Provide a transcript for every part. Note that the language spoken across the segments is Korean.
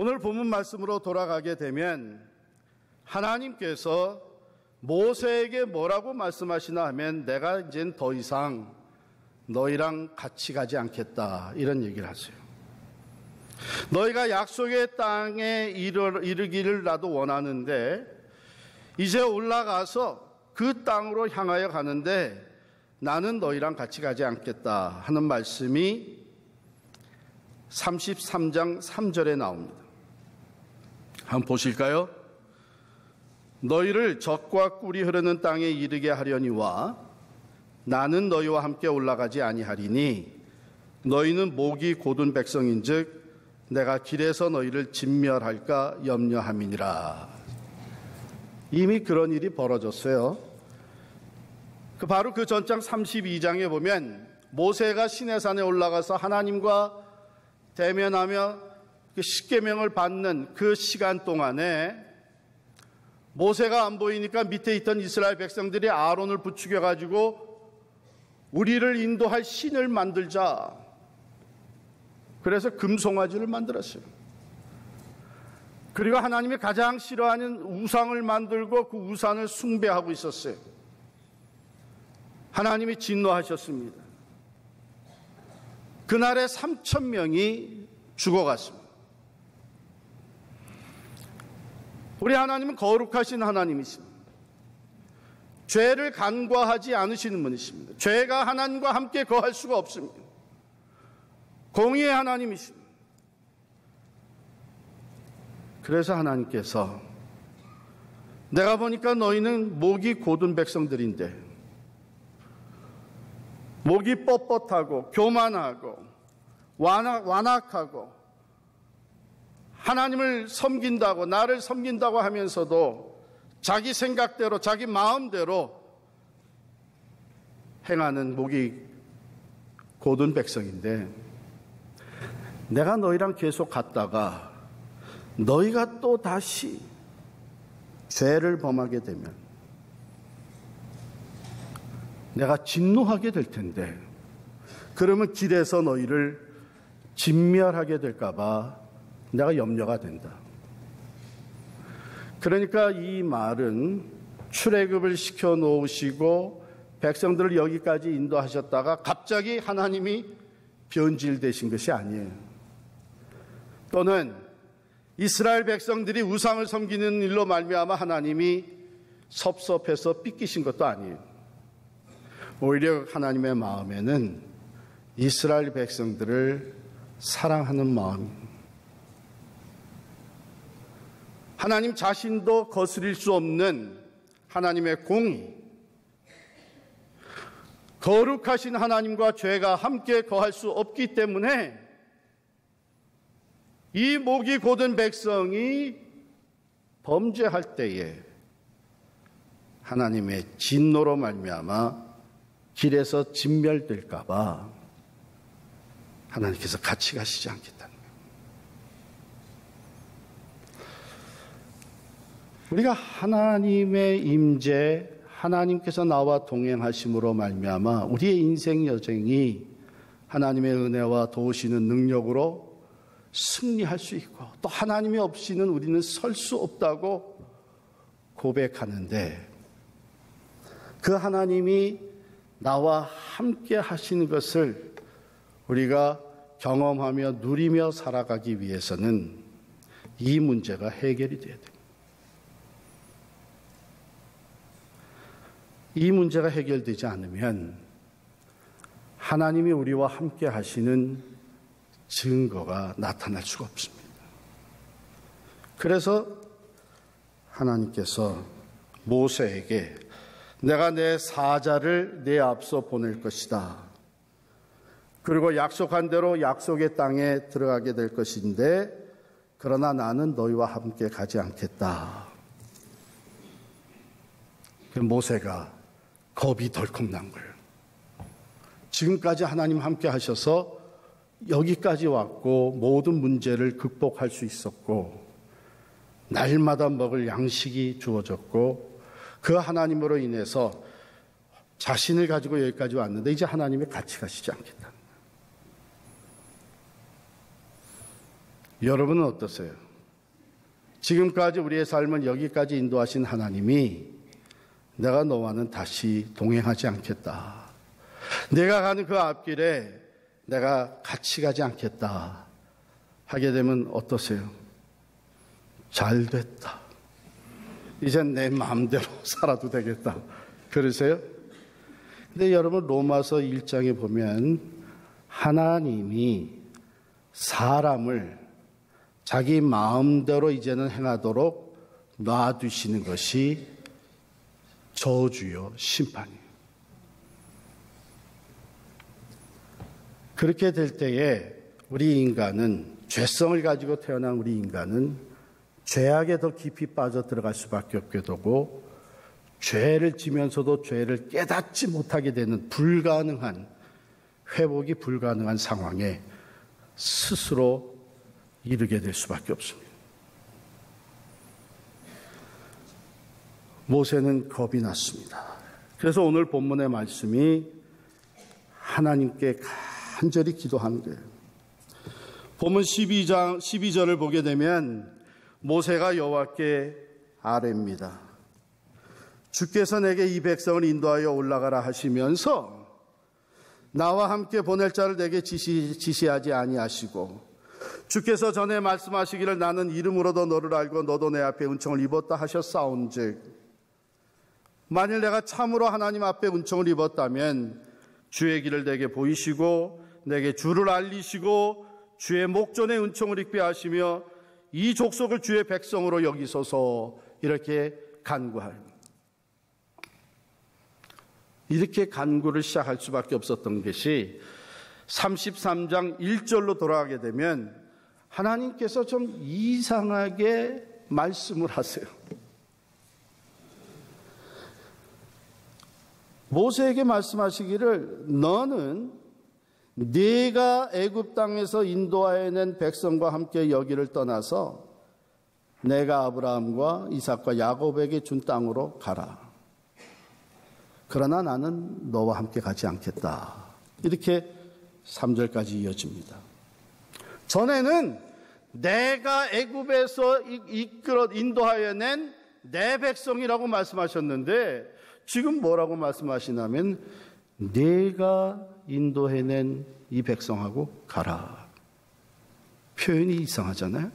오늘 본문 말씀으로 돌아가게 되면 하나님께서 모세에게 뭐라고 말씀하시나 하면 내가 이젠 더 이상 너희랑 같이 가지 않겠다 이런 얘기를 하세요. 너희가 약속의 땅에 이르기를 나도 원하는데 이제 올라가서 그 땅으로 향하여 가는데 나는 너희랑 같이 가지 않겠다 하는 말씀이 33장 3절에 나옵니다. 한번 보실까요? 너희를 젖과 꿀이 흐르는 땅에 이르게 하려니와 나는 너희와 함께 올라가지 아니하리니 너희는 목이 곧은 백성인즉 내가 길에서 너희를 진멸할까 염려함이니라. 이미 그런 일이 벌어졌어요. 바로 그 전장 32장에 보면 모세가 시내산에 올라가서 하나님과 대면하며 십계명을 받는 그 시간 동안에 모세가 안 보이니까 밑에 있던 이스라엘 백성들이 아론을 부추겨 가지고 우리를 인도할 신을 만들자. 그래서 금송아지를 만들었어요. 그리고 하나님이 가장 싫어하는 우상을 만들고 그 우상을 숭배하고 있었어요. 하나님이 진노하셨습니다. 그날에 3,000명이 죽어갔습니다. 우리 하나님은 거룩하신 하나님이십니다. 죄를 간과하지 않으시는 분이십니다. 죄가 하나님과 함께 거할 수가 없습니다. 공의의 하나님이십니다. 그래서 하나님께서 내가 보니까 너희는 목이 곧은 백성들인데 목이 뻣뻣하고 교만하고 완악하고 하나님을 섬긴다고 나를 섬긴다고 하면서도 자기 생각대로 자기 마음대로 행하는 목이 곧은 백성인데 내가 너희랑 계속 갔다가 너희가 또 다시 죄를 범하게 되면 내가 진노하게 될 텐데 그러면 길에서 너희를 진멸하게 될까 봐 내가 염려가 된다. 그러니까 이 말은 출애굽을 시켜 놓으시고 백성들을 여기까지 인도하셨다가 갑자기 하나님이 변질되신 것이 아니에요. 또는 이스라엘 백성들이 우상을 섬기는 일로 말미암아 하나님이 섭섭해서 삐끼신 것도 아니에요. 오히려 하나님의 마음에는 이스라엘 백성들을 사랑하는 마음입니다. 하나님 자신도 거스릴 수 없는 하나님의 공의, 거룩하신 하나님과 죄가 함께 거할 수 없기 때문에 이 목이 곧은 백성이 범죄할 때에 하나님의 진노로 말미암아 길에서 진멸될까 봐 하나님께서 같이 가시지 않겠다는 거예요. 우리가 하나님의 임재, 하나님께서 나와 동행하심으로 말미암아 우리의 인생 여정이 하나님의 은혜와 도우시는 능력으로 승리할 수 있고 또 하나님이 없이는 우리는 설 수 없다고 고백하는데 그 하나님이 나와 함께 하시는 것을 우리가 경험하며 누리며 살아가기 위해서는 이 문제가 해결이 돼야 됩니다. 이 문제가 해결되지 않으면 하나님이 우리와 함께 하시는 증거가 나타날 수가 없습니다. 그래서 하나님께서 모세에게 내가 내 사자를 내 앞서 보낼 것이다. 그리고 약속한 대로 약속의 땅에 들어가게 될 것인데 그러나 나는 너희와 함께 가지 않겠다. 모세가 겁이 덜컥 난 거예요. 지금까지 하나님 함께 하셔서 여기까지 왔고 모든 문제를 극복할 수 있었고 날마다 먹을 양식이 주어졌고 그 하나님으로 인해서 자신을 가지고 여기까지 왔는데 이제 하나님이 같이 가시지 않겠다. 여러분은 어떠세요? 지금까지 우리의 삶을 여기까지 인도하신 하나님이 내가 너와는 다시 동행하지 않겠다. 내가 가는 그 앞길에 내가 같이 가지 않겠다 하게 되면 어떠세요? 잘 됐다. 이젠 내 마음대로 살아도 되겠다. 그러세요? 근데 여러분 로마서 1장에 보면 하나님이 사람을 자기 마음대로 이제는 행하도록 놔두시는 것이 저주요 심판이에요. 그렇게 될 때에 우리 인간은, 죄성을 가지고 태어난 우리 인간은 죄악에 더 깊이 빠져 들어갈 수밖에 없게 되고, 죄를 지면서도 죄를 깨닫지 못하게 되는 불가능한, 회복이 불가능한 상황에 스스로 이르게 될 수밖에 없습니다. 모세는 겁이 났습니다. 그래서 오늘 본문의 말씀이 하나님께 간절히 기도하는 거예요. 본문 12절을 보게 되면 모세가 여호와께 아뢰입니다. 주께서 내게 이 백성을 인도하여 올라가라 하시면서 나와 함께 보낼 자를 내게 지시하지 아니하시고, 주께서 전에 말씀하시기를 나는 이름으로도 너를 알고 너도 내 앞에 은총을 입었다 하셨사온즉, 만일 내가 참으로 하나님 앞에 은총을 입었다면 주의 길을 내게 보이시고 내게 주를 알리시고 주의 목전에 은총을 입게 하시며 이 족속을 주의 백성으로 여기소서, 이렇게 간구하여, 이렇게 간구를 시작할 수밖에 없었던 것이 33장 1절로 돌아가게 되면 하나님께서 좀 이상하게 말씀을 하세요. 모세에게 말씀하시기를 너는 네가 애굽 땅에서 인도하여 낸 백성과 함께 여기를 떠나서 내가 아브라함과 이삭과 야곱에게 준 땅으로 가라. 그러나 나는 너와 함께 가지 않겠다. 이렇게 3절까지 이어집니다. 전에는 내가 애굽에서 인도하여 낸 내 백성이라고 말씀하셨는데 지금 뭐라고 말씀하시냐면 내가 인도해낸 이 백성하고 가라. 표현이 이상하잖아요.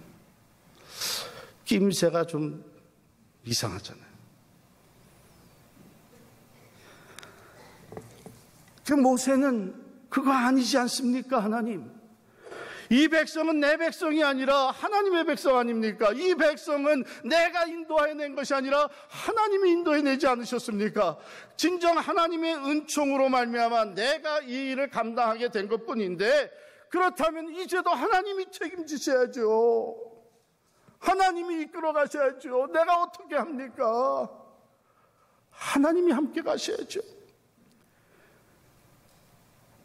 낌새가 좀 이상하잖아요. 그 모세는 그거 아니지 않습니까? 하나님, 이 백성은 내 백성이 아니라 하나님의 백성 아닙니까? 이 백성은 내가 인도해낸 것이 아니라 하나님이 인도해내지 않으셨습니까? 진정 하나님의 은총으로 말미암아 내가 이 일을 감당하게 된 것뿐인데, 그렇다면 이제도 하나님이 책임지셔야죠. 하나님이 이끌어 가셔야죠. 내가 어떻게 합니까? 하나님이 함께 가셔야죠.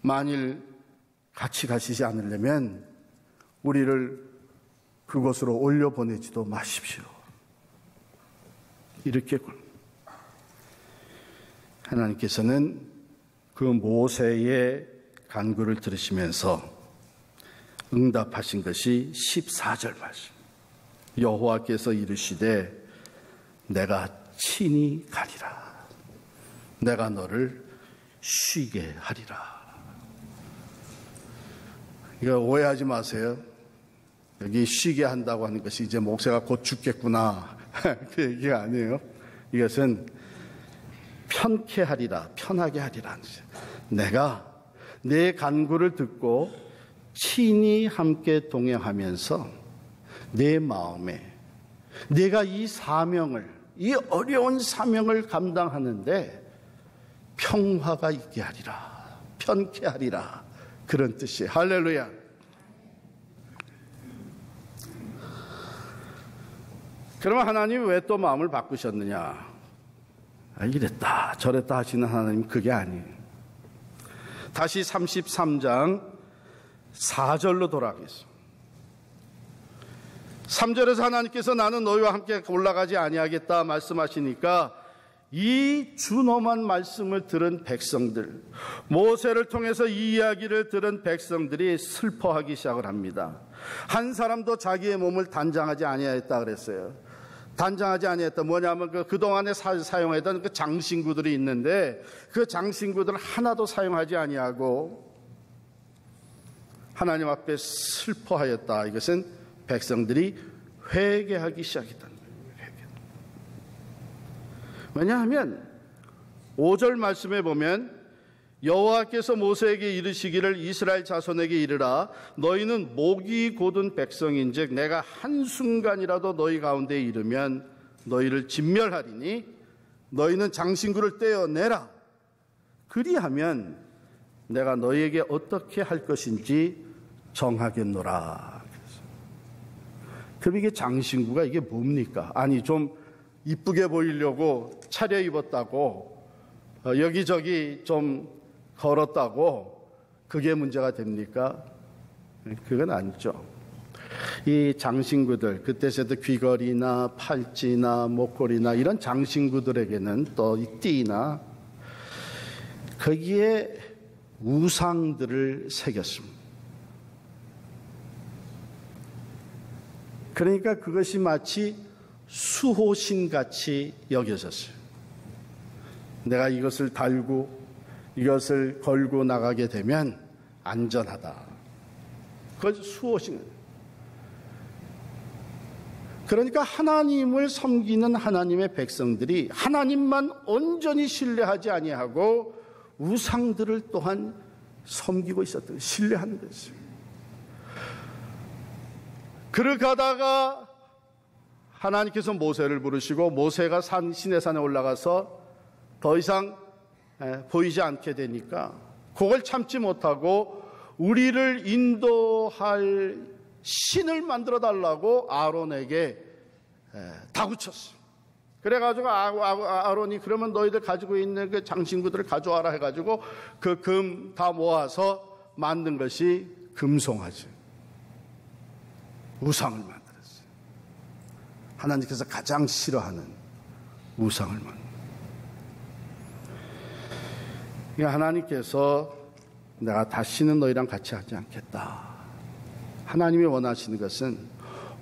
만일 같이 가시지 않으려면 우리를 그곳으로 올려보내지도 마십시오. 이렇게 하나님께서는 그 모세의 간구를 들으시면서 응답하신 것이 14절 말씀. 여호와께서 이르시되 내가 친히 가리라. 내가 너를 쉬게 하리라. 이거 오해하지 마세요. 여기 쉬게 한다고 하는 것이 이제 목사가 곧 죽겠구나 그 얘기가 아니에요. 이것은 편케 하리라, 편하게 하리라. 내가 내 간구를 듣고 친히 함께 동행하면서 내 마음에 내가 이 사명을, 이 어려운 사명을 감당하는데 평화가 있게 하리라, 편케 하리라, 그런 뜻이에요. 할렐루야. 그러면 하나님이 왜 또 마음을 바꾸셨느냐? 이랬다 저랬다 하시는 하나님, 그게 아니에요. 다시 33장 4절로 돌아가겠습니다. 3절에서 하나님께서 나는 너희와 함께 올라가지 아니하겠다 말씀하시니까 이 준엄한 말씀을 들은 백성들, 모세를 통해서 이 이야기를 들은 백성들이 슬퍼하기 시작을 합니다. 한 사람도 자기의 몸을 단장하지 아니하였다 그랬어요. 단장하지 아니했다. 뭐냐면 그동안에 사용했던 그 장신구들이 있는데 그 장신구들을 하나도 사용하지 아니하고 하나님 앞에 슬퍼하였다. 이것은 백성들이 회개하기 시작했다는 거예요. 왜냐하면 5절 말씀에 보면 여호와께서 모세에게 이르시기를 이스라엘 자손에게 이르라 너희는 목이 곧은 백성인즉 내가 한순간이라도 너희 가운데 이르면 너희를 진멸하리니 너희는 장신구를 떼어내라. 그리하면 내가 너희에게 어떻게 할 것인지 정하겠노라. 그럼 이게 장신구가 이게 뭡니까? 아니 좀 이쁘게 보이려고 차려입었다고 여기저기 좀 걸었다고 그게 문제가 됩니까? 그건 아니죠. 이 장신구들, 그때서도 귀걸이나 팔찌나 목걸이나 이런 장신구들에게는 또 이 띠나 거기에 우상들을 새겼습니다. 그러니까 그것이 마치 수호신같이 여겨졌어요. 내가 이것을 달고 이것을 걸고 나가게 되면 안전하다. 그것이 수호신. 그러니까 하나님을 섬기는 하나님의 백성들이 하나님만 온전히 신뢰하지 아니하고 우상들을 또한 섬기고 있었던, 신뢰하는 것이죠. 그러다가 하나님께서 모세를 부르시고 모세가 시내산에 올라가서 더 이상 보이지 않게 되니까 그걸 참지 못하고 우리를 인도할 신을 만들어 달라고 아론에게 다구쳤어. 그래가지고 아론이 그러면 너희들 가지고 있는 그 장신구들을 가져와라 해가지고 그 금 다 모아서 만든 것이 금송아지. 우상을 만들었어요. 하나님께서 가장 싫어하는 우상을 만들었어요. 하나님께서 내가 다시는 너희랑 같이 하지 않겠다. 하나님이 원하시는 것은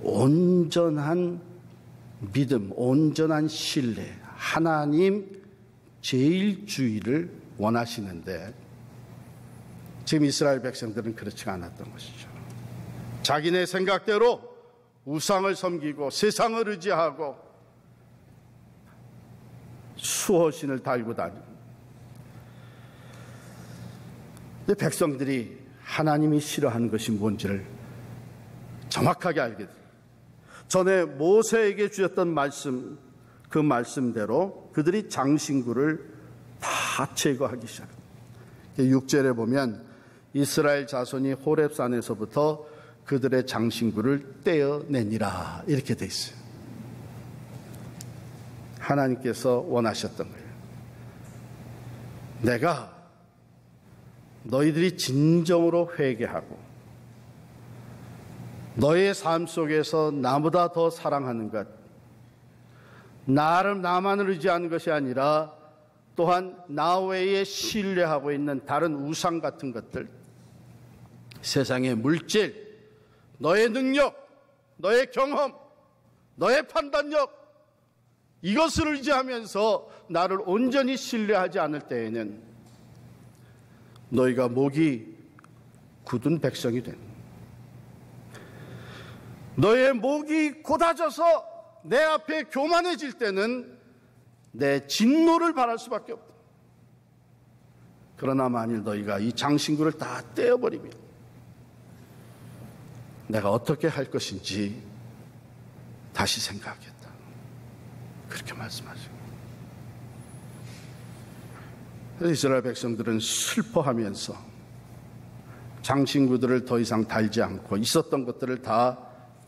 온전한 믿음, 온전한 신뢰, 하나님 제일주의를 원하시는데 지금 이스라엘 백성들은 그렇지 않았던 것이죠. 자기네 생각대로 우상을 섬기고 세상을 의지하고 수호신을 달고 다니고 백성들이 하나님이 싫어하는 것이 뭔지를 정확하게 알게 돼요. 전에 모세에게 주셨던 말씀, 그 말씀대로 그들이 장신구를 다 제거하기 시작합니다. 6절에 보면 이스라엘 자손이 호렙산에서부터 그들의 장신구를 떼어내니라 이렇게 돼 있어요. 하나님께서 원하셨던 거예요. 내가 너희들이 진정으로 회개하고 너의 삶 속에서 나보다 더 사랑하는 것, 나만을 의지하는 것이 아니라 또한 나 외에 신뢰하고 있는 다른 우상 같은 것들, 세상의 물질, 너의 능력, 너의 경험, 너의 판단력, 이것을 의지하면서 나를 온전히 신뢰하지 않을 때에는 너희가 목이 굳은 백성이 된, 너의 목이 곧아져서 내 앞에 교만해질 때는 내 진노를 바랄 수밖에 없다. 그러나 만일 너희가 이 장신구를 다 떼어버리면 내가 어떻게 할 것인지 다시 생각하겠다. 그렇게 말씀하죠. 그래서 이스라엘 백성들은 슬퍼하면서 장신구들을 더 이상 달지 않고 있었던 것들을 다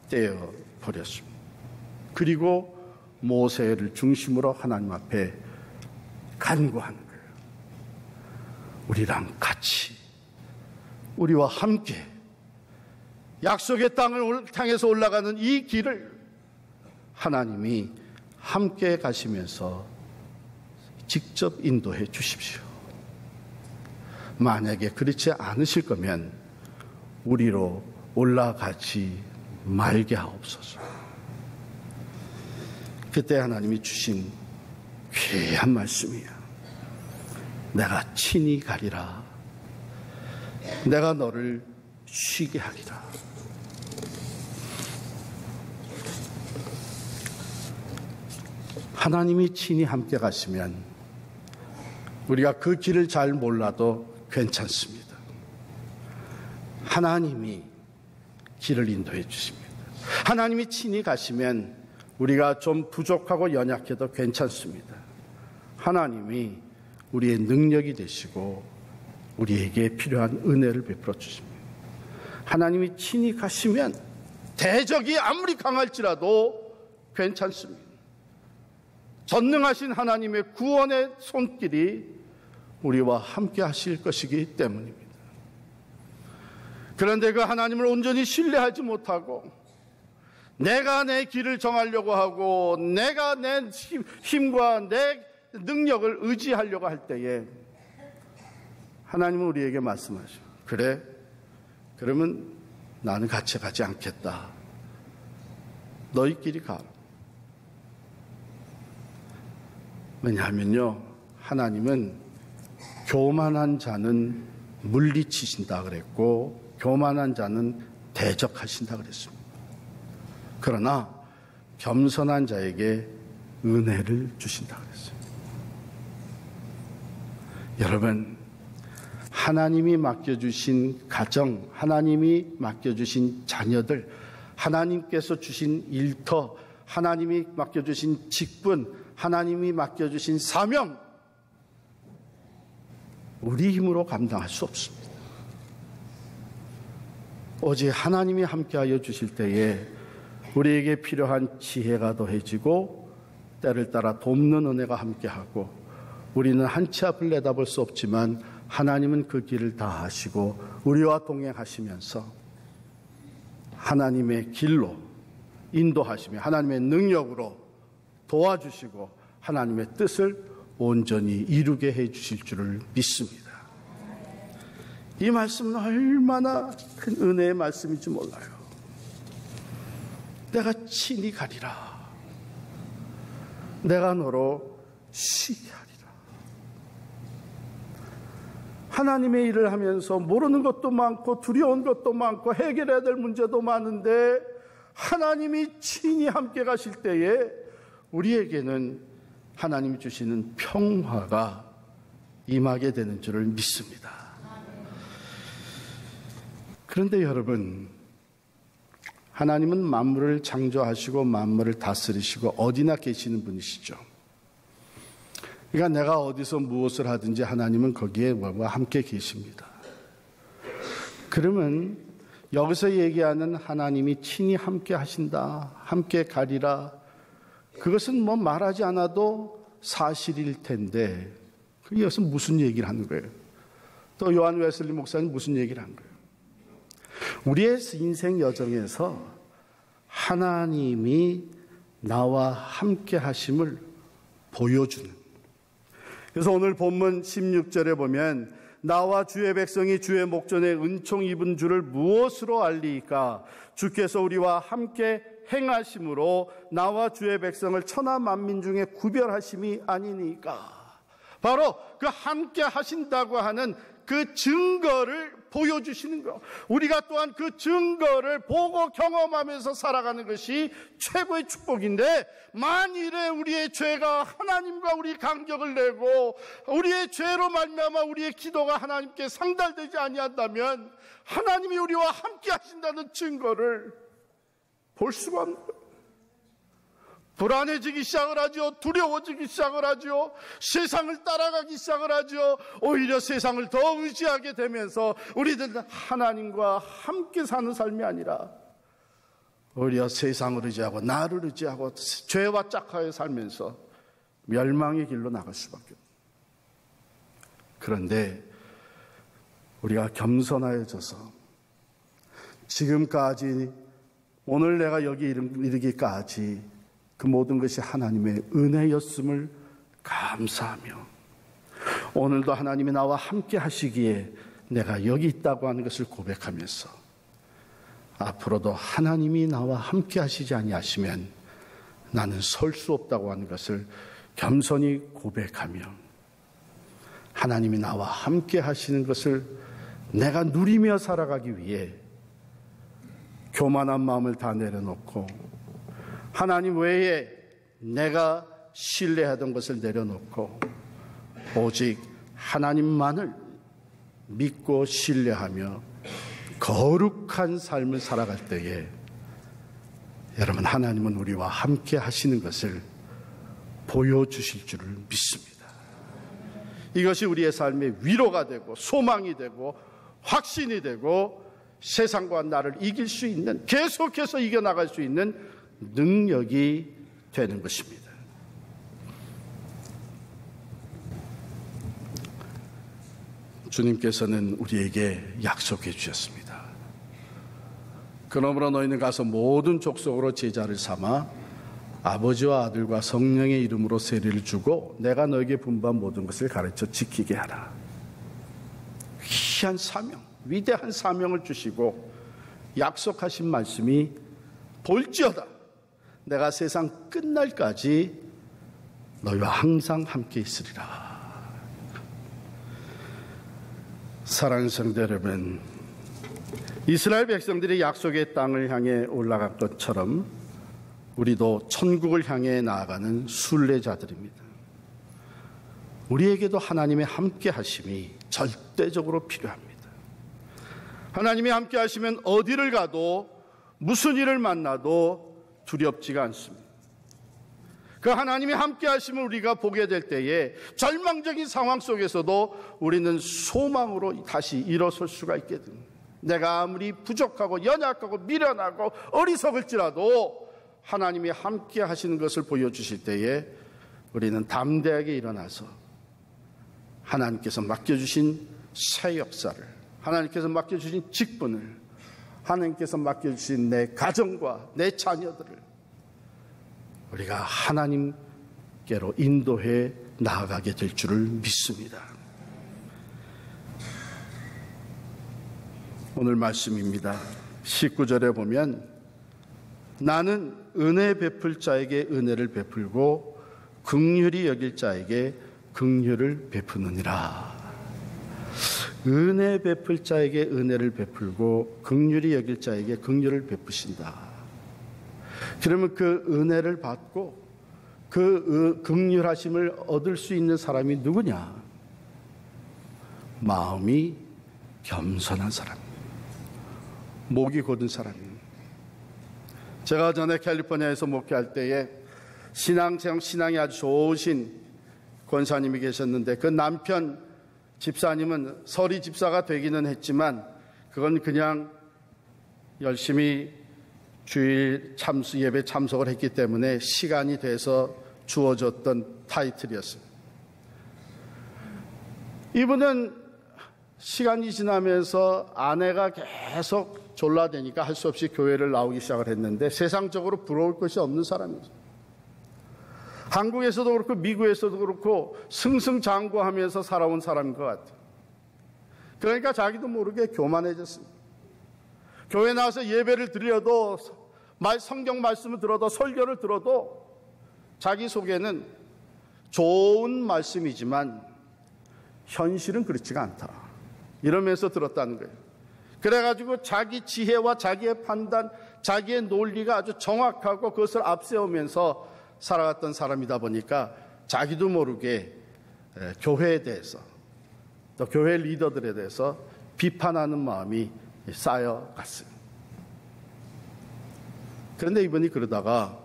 떼어버렸습니다. 그리고 모세를 중심으로 하나님 앞에 간구하는 거예요. 우리랑 같이, 우리와 함께 약속의 땅을 향해서 올라가는 이 길을 하나님이 함께 가시면서 직접 인도해 주십시오. 만약에 그렇지 않으실 거면 우리로 올라가지 말게 하옵소서. 그때 하나님이 주신 귀한 말씀이야. 내가 친히 가리라. 내가 너를 쉬게 하리라. 하나님이 친히 함께 가시면 우리가 그 길을 잘 몰라도 괜찮습니다. 하나님이 길을 인도해 주십니다. 하나님이 친히 가시면 우리가 좀 부족하고 연약해도 괜찮습니다. 하나님이 우리의 능력이 되시고 우리에게 필요한 은혜를 베풀어 주십니다. 하나님이 친히 가시면 대적이 아무리 강할지라도 괜찮습니다. 전능하신 하나님의 구원의 손길이 우리와 함께 하실 것이기 때문입니다. 그런데 그 하나님을 온전히 신뢰하지 못하고 내가 내 길을 정하려고 하고 내가 내 힘과 내 능력을 의지하려고 할 때에 하나님은 우리에게 말씀하시죠. 그래? 그러면 나는 같이 가지 않겠다. 너희끼리 가라. 왜냐하면요, 하나님은 교만한 자는 물리치신다 그랬고 교만한 자는 대적하신다 그랬습니다. 그러나 겸손한 자에게 은혜를 주신다 그랬어요. 여러분, 하나님이 맡겨주신 가정, 하나님이 맡겨주신 자녀들, 하나님께서 주신 일터, 하나님이 맡겨주신 직분, 하나님이 맡겨주신 사명, 우리 힘으로 감당할 수 없습니다. 오직 하나님이 함께하여 주실 때에 우리에게 필요한 지혜가 더해지고 때를 따라 돕는 은혜가 함께하고 우리는 한 치 앞을 내다볼 수 없지만 하나님은 그 길을 다 하시고 우리와 동행하시면서 하나님의 길로 인도하시며 하나님의 능력으로 도와주시고 하나님의 뜻을 온전히 이루게 해 주실 줄을 믿습니다. 이 말씀은 얼마나 큰 은혜의 말씀인지 몰라요. 내가 친히 가리라. 내가 너로 쉬게 하리라. 하나님의 일을 하면서 모르는 것도 많고 두려운 것도 많고 해결해야 될 문제도 많은데 하나님이 친히 함께 가실 때에 우리에게는 하나님이 주시는 평화가 임하게 되는 줄을 믿습니다. 그런데 여러분, 하나님은 만물을 창조하시고 만물을 다스리시고 어디나 계시는 분이시죠. 그러니까 내가 어디서 무엇을 하든지 하나님은 거기에 함께 계십니다. 그러면 여기서 얘기하는 하나님이 친히 함께 하신다, 함께 가리라, 그것은 뭐 말하지 않아도 사실일 텐데 여기서 무슨 얘기를 하는 거예요? 또 요한 웨슬리 목사님 무슨 얘기를 한 거예요? 우리의 인생 여정에서 하나님이 나와 함께 하심을 보여주는, 그래서 오늘 본문 16절에 보면 나와 주의 백성이 주의 목전에 은총 입은 줄을 무엇으로 알리이까? 주께서 우리와 함께 행하심으로 나와 주의 백성을 천하 만민 중에 구별하심이 아니니까. 바로 그 함께 하신다고 하는 그 증거를 보여주시는 것, 우리가 또한 그 증거를 보고 경험하면서 살아가는 것이 최고의 축복인데, 만일에 우리의 죄가 하나님과 우리 간격을 내고 우리의 죄로 말미암아 우리의 기도가 하나님께 상달되지 아니한다면 하나님이 우리와 함께 하신다는 증거를 볼 수가 없는 거예요. 불안해지기 시작을 하죠. 두려워지기 시작을 하죠. 세상을 따라가기 시작을 하죠. 오히려 세상을 더 의지하게 되면서 우리들은 하나님과 함께 사는 삶이 아니라 오히려 세상을 의지하고 나를 의지하고 죄와 짝하여 살면서 멸망의 길로 나갈 수밖에 없어요. 그런데 우리가 겸손하여져서 지금까지 오늘 내가 여기 이르기까지 그 모든 것이 하나님의 은혜였음을 감사하며 오늘도 하나님이 나와 함께 하시기에 내가 여기 있다고 하는 것을 고백하면서 앞으로도 하나님이 나와 함께 하시지 아니하시면 나는 설 수 없다고 하는 것을 겸손히 고백하며 하나님이 나와 함께 하시는 것을 내가 누리며 살아가기 위해 교만한 마음을 다 내려놓고 하나님 외에 내가 신뢰하던 것을 내려놓고 오직 하나님만을 믿고 신뢰하며 거룩한 삶을 살아갈 때에 여러분, 하나님은 우리와 함께 하시는 것을 보여주실 줄을 믿습니다. 이것이 우리의 삶의 위로가 되고 소망이 되고 확신이 되고 세상과 나를 이길 수 있는, 계속해서 이겨나갈 수 있는 능력이 되는 것입니다. 주님께서는 우리에게 약속해 주셨습니다. 그러므로 너희는 가서 모든 족속으로 제자를 삼아 아버지와 아들과 성령의 이름으로 세례를 주고 내가 너에게 분부한 모든 것을 가르쳐 지키게 하라. 귀한 사명, 위대한 사명을 주시고 약속하신 말씀이 볼지어다 내가 세상 끝날까지 너희와 항상 함께 있으리라. 사랑하는 성도 여러분, 이스라엘 백성들이 약속의 땅을 향해 올라간 것처럼 우리도 천국을 향해 나아가는 순례자들입니다. 우리에게도 하나님의 함께 하심이 절대적으로 필요합니다. 하나님이 함께 하시면 어디를 가도 무슨 일을 만나도 두렵지가 않습니다. 그 하나님이 함께 하심을 우리가 보게 될 때에 절망적인 상황 속에서도 우리는 소망으로 다시 일어설 수가 있게 됩니다. 내가 아무리 부족하고 연약하고 미련하고 어리석을지라도 하나님이 함께 하시는 것을 보여주실 때에 우리는 담대하게 일어나서 하나님께서 맡겨주신 새 역사를, 하나님께서 맡겨주신 직분을, 하나님께서 맡겨주신 내 가정과 내 자녀들을 우리가 하나님께로 인도해 나아가게 될 줄을 믿습니다. 오늘 말씀입니다. 19절에 보면 나는 은혜 베풀 자에게 은혜를 베풀고 긍휼히 여길 자에게 긍휼을 베푸느니라. 은혜 베풀 자에게 은혜를 베풀고 긍휼히 여길 자에게 긍휼을 베푸신다. 그러면 그 은혜를 받고 그 긍휼하심을 얻을 수 있는 사람이 누구냐? 마음이 겸손한 사람, 목이 곧은 사람입니다. 제가 전에 캘리포니아에서 목회할 때에 신앙이 아주 좋으신 권사님이 계셨는데 그 남편 집사님은 서리 집사가 되기는 했지만 그건 그냥 열심히 주일 예배 참석을 했기 때문에 시간이 돼서 주어졌던 타이틀이었습니다. 이분은 시간이 지나면서 아내가 계속 졸라대니까 할 수 없이 교회를 나오기 시작을 했는데 세상적으로 부러울 것이 없는 사람이죠. 한국에서도 그렇고 미국에서도 그렇고 승승장구하면서 살아온 사람인 것 같아요. 그러니까 자기도 모르게 교만해졌습니다. 교회 나와서 예배를 드려도 성경 말씀을 들어도 설교를 들어도 자기 속에는 좋은 말씀이지만 현실은 그렇지가 않다 이러면서 들었다는 거예요. 그래가지고 자기 지혜와 자기의 판단, 자기의 논리가 아주 정확하고 그것을 앞세우면서 살아갔던 사람이다 보니까 자기도 모르게 교회에 대해서 또 교회 리더들에 대해서 비판하는 마음이 쌓여갔어요. 그런데 이분이 그러다가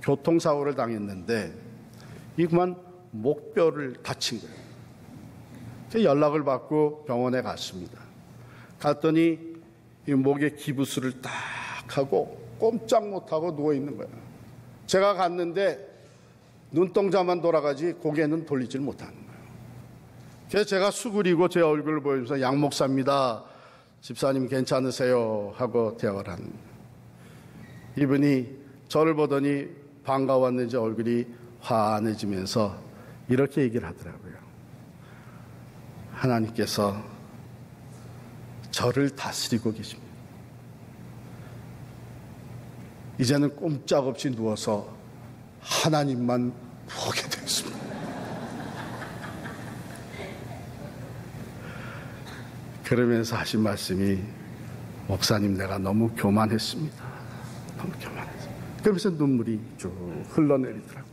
교통사고를 당했는데 이만 목뼈를 다친 거예요. 연락을 받고 병원에 갔습니다. 갔더니 이 목에 기부스를 딱 하고 꼼짝 못하고 누워있는 거예요. 제가 갔는데 눈동자만 돌아가지 고개는 돌리질 못하는 거예요. 그래서 제가 수그리고 제 얼굴을 보여주면서 양 목사입니다. 집사님 괜찮으세요? 하고 대화를 합니다. 이분이 저를 보더니 반가웠는지 얼굴이 환해지면서 이렇게 얘기를 하더라고요. 하나님께서 저를 다스리고 계십니다. 이제는 꼼짝없이 누워서 하나님만 보게 됐습니다. 그러면서 하신 말씀이, 목사님 내가 너무 교만했습니다. 너무 교만했습니다. 그러면서 눈물이 쭉 흘러내리더라고요.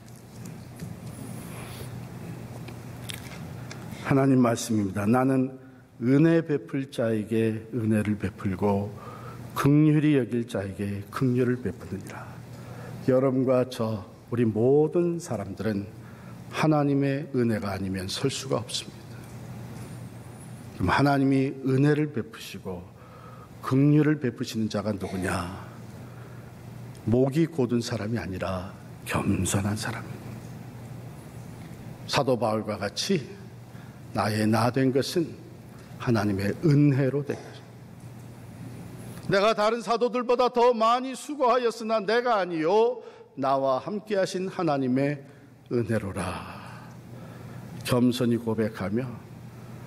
하나님 말씀입니다. 나는 은혜 베풀 자에게 은혜를 베풀고 긍휼히 여길 자에게 긍휼을 베푸느니라. 여러분과 저 우리 모든 사람들은 하나님의 은혜가 아니면 설 수가 없습니다. 그럼 하나님이 은혜를 베푸시고 긍휼을 베푸시는 자가 누구냐? 목이 곧은 사람이 아니라 겸손한 사람입니다. 사도 바울과 같이 나의 나 된 것은 하나님의 은혜로 된 것입니다. 내가 다른 사도들보다 더 많이 수고하였으나 내가 아니요 나와 함께 하신 하나님의 은혜로라. 겸손히 고백하며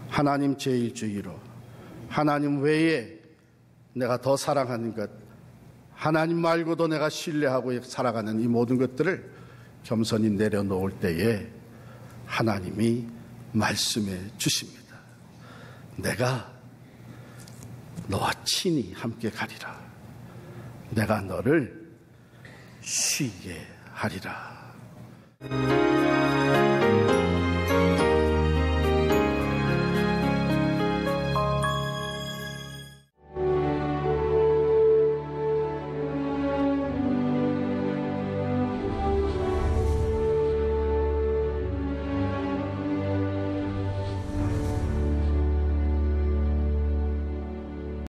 하나님 제1주의로 하나님 외에 내가 더 사랑하는 것, 하나님 말고도 내가 신뢰하고 살아가는 이 모든 것들을 겸손히 내려놓을 때에 하나님이 말씀해 주십니다. 내가 너와 친히 함께 가리라. 내가 너를 쉬게 하리라.